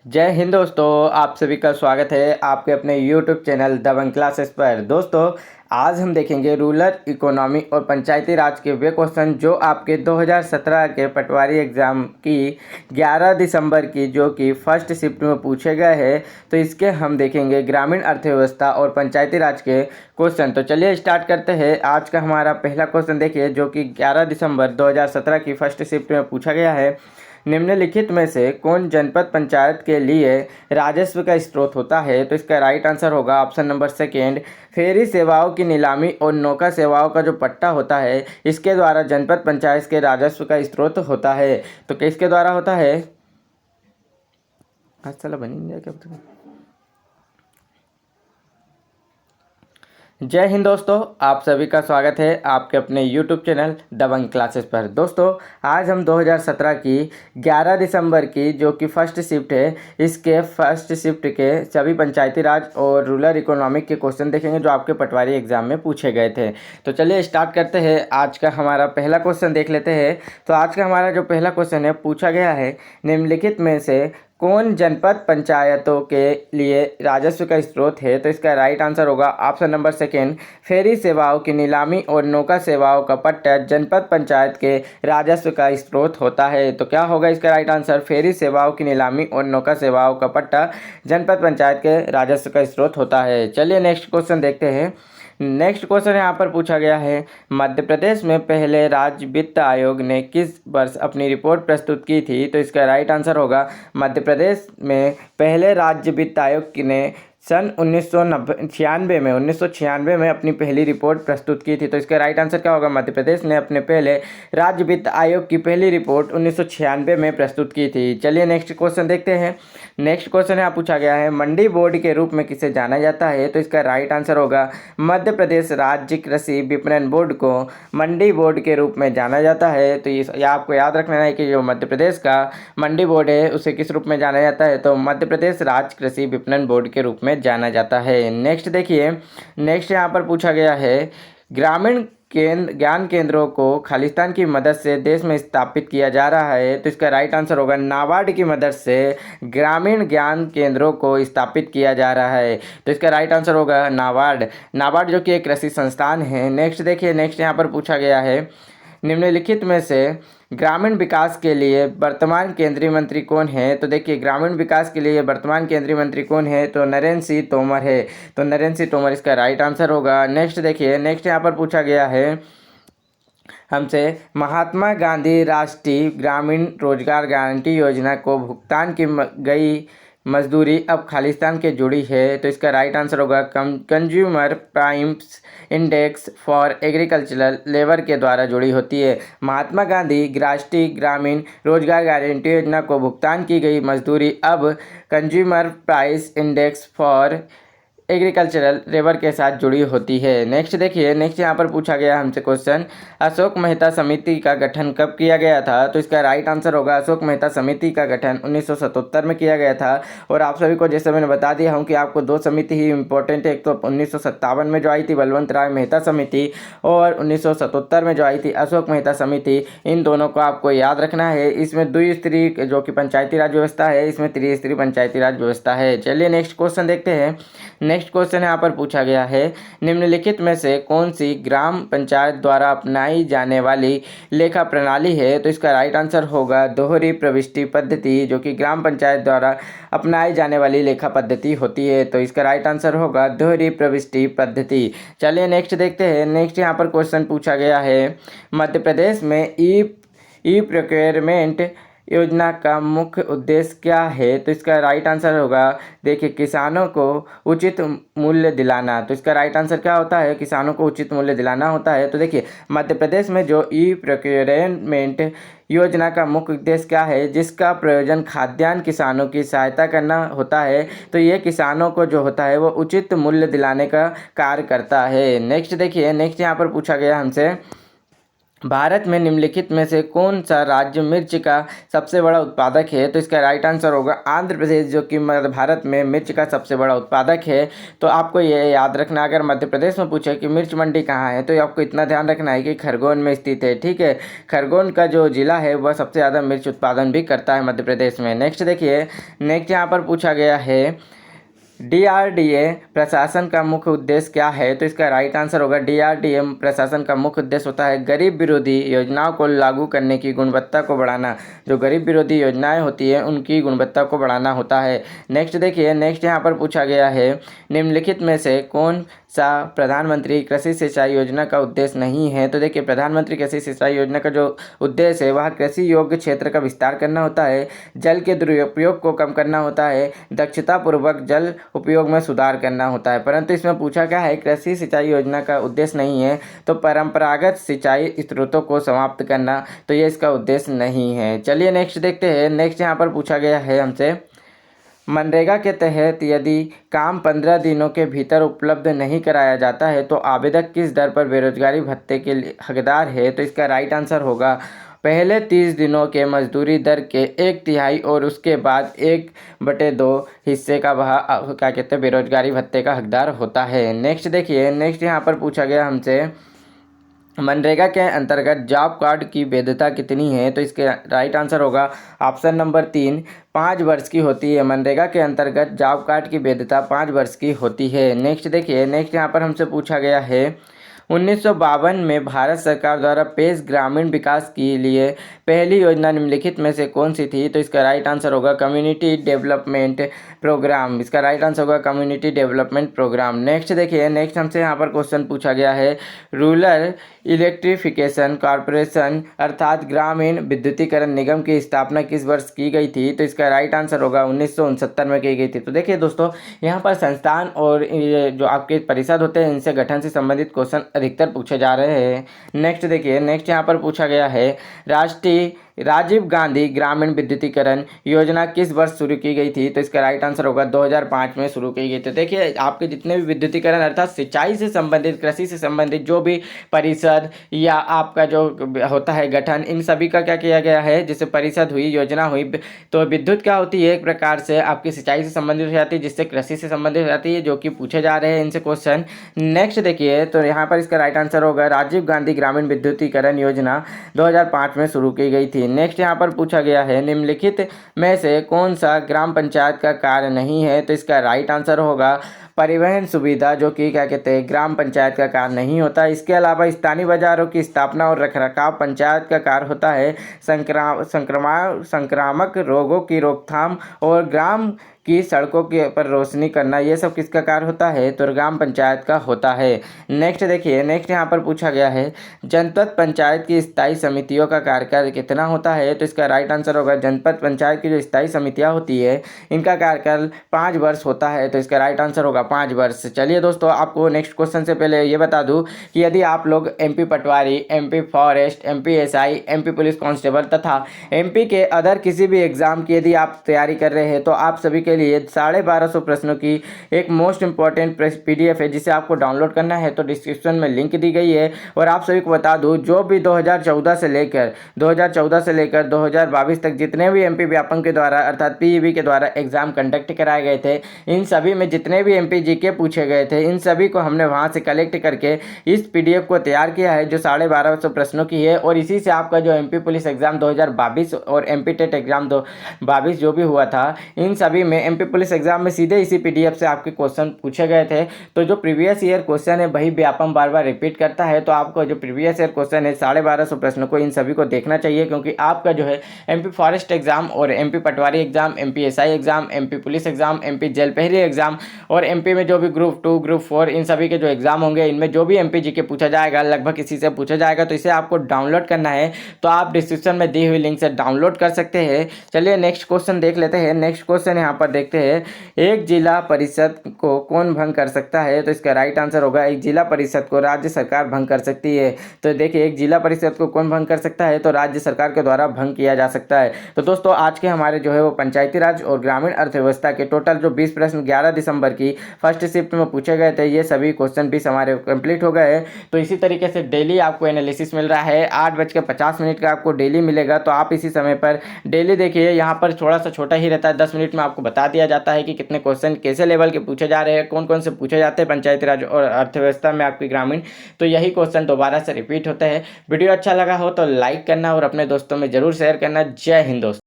जय हिंद दोस्तों, आप सभी का स्वागत है आपके अपने YouTube चैनल दबंग क्लासेस पर। दोस्तों, आज हम देखेंगे रूरल इकोनॉमी और पंचायती राज के वे क्वेश्चन जो आपके 2017 के पटवारी एग्ज़ाम की 11 दिसंबर की जो कि फर्स्ट शिफ्ट में पूछे गए हैं। तो इसके हम देखेंगे ग्रामीण अर्थव्यवस्था और पंचायती राज के क्वेश्चन। तो चलिए स्टार्ट करते हैं। आज का हमारा पहला क्वेश्चन देखिए जो कि 11 दिसंबर 2017 की फर्स्ट शिफ्ट में पूछा गया है। निम्नलिखित में से कौन जनपद पंचायत के लिए राजस्व का स्रोत होता है? तो इसका राइट आंसर होगा ऑप्शन नंबर सेकेंड, फेरी सेवाओं की नीलामी और नौका सेवाओं का जो पट्टा होता है इसके द्वारा जनपद पंचायत के राजस्व का स्रोत होता है। तो किसके द्वारा होता है? आज साला बनी नहीं है क्या पता नहीं। जय हिंद दोस्तों, आप सभी का स्वागत है आपके अपने YouTube चैनल दबंग क्लासेस पर। दोस्तों, आज हम 2017 की 11 दिसंबर की जो कि फर्स्ट शिफ्ट है इसके फर्स्ट शिफ्ट के सभी पंचायती राज और रूरल इकोनॉमिक के क्वेश्चन देखेंगे जो आपके पटवारी एग्जाम में पूछे गए थे। तो चलिए स्टार्ट करते हैं। आज का हमारा पहला क्वेश्चन देख लेते हैं। तो आज का हमारा जो पहला क्वेश्चन है पूछा गया है, निम्नलिखित में से कौन जनपद पंचायतों के लिए राजस्व का स्रोत है? तो इसका राइट आंसर होगा ऑप्शन नंबर सेकेंड, फेरी सेवाओं की नीलामी और नौका सेवाओं का पट्टा जनपद पंचायत के राजस्व का स्रोत होता है। तो क्या होगा इसका राइट आंसर? फेरी सेवाओं की नीलामी और नौका सेवाओं का पट्टा जनपद पंचायत के राजस्व का स्रोत होता है। चलिए नेक्स्ट क्वेश्चन देखते हैं। नेक्स्ट क्वेश्चन यहाँ पर पूछा गया है, मध्य प्रदेश में पहले राज्य वित्त आयोग ने किस वर्ष अपनी रिपोर्ट प्रस्तुत की थी? तो इसका राइट आंसर होगा मध्य प्रदेश में पहले राज्य वित्त आयोग ने सन 1996 में अपनी पहली रिपोर्ट प्रस्तुत की थी। तो इसका राइट आंसर क्या होगा? मध्य प्रदेश ने अपने पहले राज्य वित्त आयोग की पहली रिपोर्ट 1996 में प्रस्तुत की थी। चलिए नेक्स्ट क्वेश्चन देखते हैं। नेक्स्ट क्वेश्चन यहाँ पूछा गया है, मंडी बोर्ड के रूप में किसे जाना जाता है? तो इसका राइट आंसर होगा मध्य प्रदेश राज्य कृषि विपणन बोर्ड को मंडी बोर्ड के रूप में जाना जाता है। तो ये आपको याद रखना है कि जो मध्य प्रदेश का मंडी बोर्ड है उसे किस रूप में जाना जाता है? तो मध्य प्रदेश राज्य कृषि विपणन बोर्ड के रूप में जाना जाता है। नेक्स्ट देखिए, नेक्स्ट यहाँ पर पूछा गया है, ग्रामीण ज्ञान केंद्रों को खालिस्तान की मदद से देश में स्थापित किया जा रहा है। तो इसका राइट आंसर होगा नाबार्ड की मदद से ग्रामीण ज्ञान केंद्रों को स्थापित किया जा रहा है। तो इसका राइट आंसर होगा नाबार्ड जो कि एक कृषि संस्थान है। नेक्स्ट देखिए, नेक्स्ट यहाँ पर पूछा गया है, निम्नलिखित में से ग्रामीण विकास के लिए वर्तमान केंद्रीय मंत्री कौन है? तो देखिए, ग्रामीण विकास के लिए वर्तमान केंद्रीय मंत्री कौन है? तो नरेंद्र सिंह तोमर है। तो नरेंद्र सिंह तोमर इसका राइट आंसर होगा। नेक्स्ट देखिए, नेक्स्ट यहाँ पर पूछा गया है हमसे, महात्मा गांधी राष्ट्रीय ग्रामीण रोजगार गारंटी योजना को भुगतान की गई मजदूरी अब खालिस्तान के जुड़ी है। तो इसका राइट आंसर होगा consumer price index for agricultural labour के द्वारा जुड़ी होती है। महात्मा गांधी राष्ट्रीय ग्रामीण रोजगार गारंटी योजना को भुगतान की गई मजदूरी अब consumer price index for agricultural labour के साथ जुड़ी होती है। नेक्स्ट देखिए, नेक्स्ट यहाँ पर पूछा गया हमसे क्वेश्चन, अशोक मेहता समिति का गठन कब किया गया था? तो इसका राइट आंसर होगा अशोक मेहता समिति का गठन 1977 में किया गया था। और आप सभी को जैसे मैंने बता दिया हूँ कि आपको दो समिति ही इंपॉर्टेंट है, एक तो 1957 में जो आई थी बलवंत राय मेहता समिति, और 1977 में जो आई थी अशोक मेहता समिति। इन दोनों को आपको याद रखना है। इसमें द्विस्तरीय जो कि पंचायती राज व्यवस्था है, इसमें त्रिस्तरीय पंचायती राज व्यवस्था है। चलिए नेक्स्ट क्वेश्चन देखते हैं। नेक्स्ट क्वेश्चन यहाँ पर पूछा गया है, निम्नलिखित में से कौन सी ग्राम पंचायत द्वारा अपनाई जाने वाली लेखा प्रणाली है? तो इसका राइट आंसर होगा दोहरी प्रविष्टि पद्धति, जो कि ग्राम पंचायत द्वारा अपनाई जाने वाली लेखा पद्धति होती है। तो इसका राइट आंसर होगा दोहरी प्रविष्टि पद्धति। चलिए नेक्स्ट देखते हैं। नेक्स्ट यहाँ पर क्वेश्चन पूछा गया है, मध्य प्रदेश में ई प्रोक्योरमेंट योजना का मुख्य उद्देश्य क्या है? तो इसका राइट आंसर होगा, देखिए, किसानों को उचित मूल्य दिलाना। तो इसका राइट आंसर क्या होता है? किसानों को उचित मूल्य दिलाना होता है। तो देखिए, मध्य प्रदेश में जो ई प्रोक्योरमेंट योजना का मुख्य उद्देश्य क्या है, जिसका प्रयोजन खाद्यान्न किसानों की सहायता करना होता है। तो ये किसानों को जो होता है वो उचित मूल्य दिलाने का कार्य करता है। नेक्स्ट देखिए, नेक्स्ट यहाँ पर पूछा गया हमसे, भारत में निम्नलिखित में से कौन सा राज्य मिर्च का सबसे बड़ा उत्पादक है? तो इसका राइट आंसर होगा आंध्र प्रदेश, जो कि भारत में मिर्च का सबसे बड़ा उत्पादक है। तो आपको ये याद रखना, अगर मध्य प्रदेश में पूछे कि मिर्च मंडी कहाँ है, तो आपको इतना ध्यान रखना है कि खरगोन में स्थित है। ठीक है, खरगोन का जो जिला है वह सबसे ज़्यादा मिर्च उत्पादन भी करता है मध्य प्रदेश में। नेक्स्ट देखिए, नेक्स्ट यहाँ पर पूछा गया है DRDA प्रशासन का मुख्य उद्देश्य क्या है? तो इसका राइट आंसर होगा DRDA प्रशासन का मुख्य उद्देश्य होता है गरीब विरोधी योजनाओं को लागू करने की गुणवत्ता को बढ़ाना। जो गरीब विरोधी योजनाएं होती है उनकी गुणवत्ता को बढ़ाना होता है। नेक्स्ट देखिए, नेक्स्ट यहाँ पर पूछा गया है निम्नलिखित में से कौन सा प्रधानमंत्री कृषि सिंचाई योजना का उद्देश्य नहीं है? तो देखिए, प्रधानमंत्री कृषि सिंचाई योजना का जो उद्देश्य है वह कृषि योग्य क्षेत्र का विस्तार करना होता है, जल के दुरुपयोग को कम करना होता है, दक्षतापूर्वक जल उपयोग में सुधार करना होता है। परंतु इसमें पूछा क्या है, कृषि सिंचाई योजना का उद्देश्य नहीं है तो परंपरागत सिंचाई स्रोतों को समाप्त करना, तो ये इसका उद्देश्य नहीं है। चलिए नेक्स्ट देखते हैं। नेक्स्ट यहाँ पर पूछा गया है हमसे मनरेगा के तहत यदि काम 15 दिनों के भीतर उपलब्ध नहीं कराया जाता है तो आवेदक किस दर पर बेरोजगारी भत्ते के हकदार है? तो इसका राइट आंसर होगा पहले 30 दिनों के मजदूरी दर के 1/3 और उसके बाद 1/2 हिस्से का वह क्या कहते हैं बेरोजगारी भत्ते का हकदार होता है। नेक्स्ट देखिए, नेक्स्ट यहाँ पर पूछा गया हमसे मनरेगा के अंतर्गत जॉब कार्ड की वैधता कितनी है? तो इसके राइट आंसर होगा ऑप्शन नंबर 3, 5 वर्ष की होती है। मनरेगा के अंतर्गत जॉब कार्ड की वैधता 5 वर्ष की होती है। नेक्स्ट देखिए, नेक्स्ट यहाँ पर हमसे पूछा गया है 1952 में भारत सरकार द्वारा पेश ग्रामीण विकास के लिए पहली योजना निम्नलिखित में से कौन सी थी? तो इसका राइट आंसर होगा कम्युनिटी डेवलपमेंट प्रोग्राम। इसका राइट आंसर होगा कम्युनिटी डेवलपमेंट प्रोग्राम। नेक्स्ट देखिए, नेक्स्ट हमसे यहाँ पर क्वेश्चन पूछा गया है रूरल इलेक्ट्रिफिकेशन कॉरपोरेशन अर्थात ग्रामीण विद्युतीकरण निगम की स्थापना किस वर्ष की गई थी? तो इसका राइट आंसर होगा 1969 में की गई थी। तो देखिए दोस्तों, यहाँ पर संस्थान और ये जो आपके परिषद होते हैं इनसे गठन से संबंधित क्वेश्चन अधिकतर पूछे जा रहे हैं। नेक्स्ट देखिए, नेक्स्ट यहाँ पर पूछा गया है राष्ट्रीय राजीव गांधी ग्रामीण विद्युतीकरण योजना किस वर्ष शुरू की गई थी? तो इसका राइट आंसर होगा 2005 में शुरू की गई थी। देखिए, आपके जितने भी विद्युतीकरण अर्थात सिंचाई से संबंधित, कृषि से संबंधित जो भी परिषद या आपका जो होता है गठन, इन सभी का क्या किया गया है, जैसे परिषद हुई, योजना हुई, तो विद्युत क्या होती है, एक प्रकार से आपकी सिंचाई से संबंधित हो जाती है, जिससे कृषि से संबंधित हो जाती है, जो कि पूछे जा रहे हैं इनसे क्वेश्चन। नेक्स्ट देखिए, तो यहाँ पर इसका राइट आंसर होगा राजीव गांधी ग्रामीण विद्युतीकरण योजना 2005 में शुरू की गई थी। नेक्स्ट यहाँ पर पूछा गया है निम्नलिखित में से कौन सा ग्राम पंचायत का कार्य नहीं है? तो इसका राइट आंसर होगा परिवहन सुविधा, जो कि क्या कहते हैं ग्राम पंचायत का कार्य नहीं होता। इसके अलावा स्थानीय बाजारों की स्थापना और रखरखाव पंचायत का कार्य होता है। संक्रामक रोगों की रोकथाम और ग्राम की सड़कों के पर रोशनी करना, ये सब किसका कार्य होता है? तो ग्राम पंचायत का होता है। नेक्स्ट देखिए, नेक्स्ट यहाँ पर पूछा गया है जनपद पंचायत की स्थायी समितियों का कार्यकाल कितना होता है? तो इसका राइट आंसर होगा जनपद पंचायत की जो स्थायी समितियाँ होती है इनका कार्यकाल 5 वर्ष होता है। तो इसका राइट आंसर होगा 5 वर्ष। चलिए दोस्तों, आपको नेक्स्ट क्वेश्चन से पहले ये बता दूं कि यदि आप लोग MP पटवारी, MP forest, MP SI, MP police constable तथा MP के अदर किसी भी एग्जाम की यदि आप तैयारी कर रहे हैं तो आप सभी के लिए 1250 प्रश्नों की एक मोस्ट इंपॉर्टेंट PDF है जिसे आपको डाउनलोड करना है। तो डिस्क्रिप्शन में लिंक दी गई है। और आप सभी को बता दूं, जो भी 2014 से लेकर 2022 तक जितने भी MP व्यापम के द्वारा अर्थात PEB के द्वारा एग्जाम कंडक्ट कराए गए थे, इन सभी में जितने भी MP GK पूछे गए थे इन सभी को हमने वहां से कलेक्ट करके इस PDF को तैयार किया है जो 1250 प्रश्नों की है। और इसी से आपका जो MP पुलिस एग्जाम 2022 और MP टेट एग्जाम 2022 जो भी हुआ था, इन सभी में MP पुलिस एग्जाम में सीधे इसी PDF से आपके क्वेश्चन पूछे गए थे। तो जो प्रीवियस ईयर क्वेश्चन है वही व्यापम बार बार रिपीट करता है। तो आपको जो प्रीवियस ईयर क्वेश्चन है 1250 प्रश्नों को इन सभी को देखना चाहिए, क्योंकि आपका जो है MP फॉरेस्ट एग्जाम और MP patwari exam, MP SI exam, MP police exam, MP jail पहरी एग्जाम और MP में जो भी ग्रुप 2, ग्रुप 4 इन सभी के जो एग्जाम होंगे इनमें जो भी MP GK पूछा जाएगा लगभग इसी से पूछा जाएगा। तो इसे आपको डाउनलोड करना है, तो आप डिस्क्रिप्शन में दी हुई लिंक से डाउनलोड कर सकते हैं। चलिए नेक्स्ट क्वेश्चन देख लेते हैं। नेक्स्ट क्वेश्चन यहाँ पर देखते हैं, एक जिला परिषद को कौन भंग कर सकता है? तो इसका राइट आंसर होगा एक जिला परिषद को राज्य सरकार भंग कर सकती है। तो देखिए, एक जिला परिषद को कौन भंग कर सकता है? तो राज्य सरकार के द्वारा भंग किया जा सकता है। तो दोस्तों, आज के हमारे जो है वो पंचायती राज और ग्रामीण अर्थव्यवस्था के टोटल जो 20 प्रश्न 11 दिसंबर की फर्स्ट शिफ्ट में पूछे गए थे, ये सभी क्वेश्चन 20 हमारे कंप्लीट हो गए। तो इसी तरीके से डेली आपको एनालिसिस मिल रहा है, 8:50 का आपको डेली मिलेगा। तो आप इसी समय पर डेली देखिए, यहाँ पर थोड़ा सा छोटा ही रहता है, 10 मिनट में आपको बता दिया जाता है कि कितने क्वेश्चन कैसे लेवल के पूछे जा रहे हैं, कौन कौन से पूछे जाते हैं पंचायती राज और अर्थव्यवस्था में आपकी ग्रामीण। तो यही क्वेश्चन दोबारा से रिपीट होते हैं। वीडियो अच्छा लगा हो तो लाइक करना और अपने दोस्तों में जरूर शेयर करना। जय हिंद दोस्तों।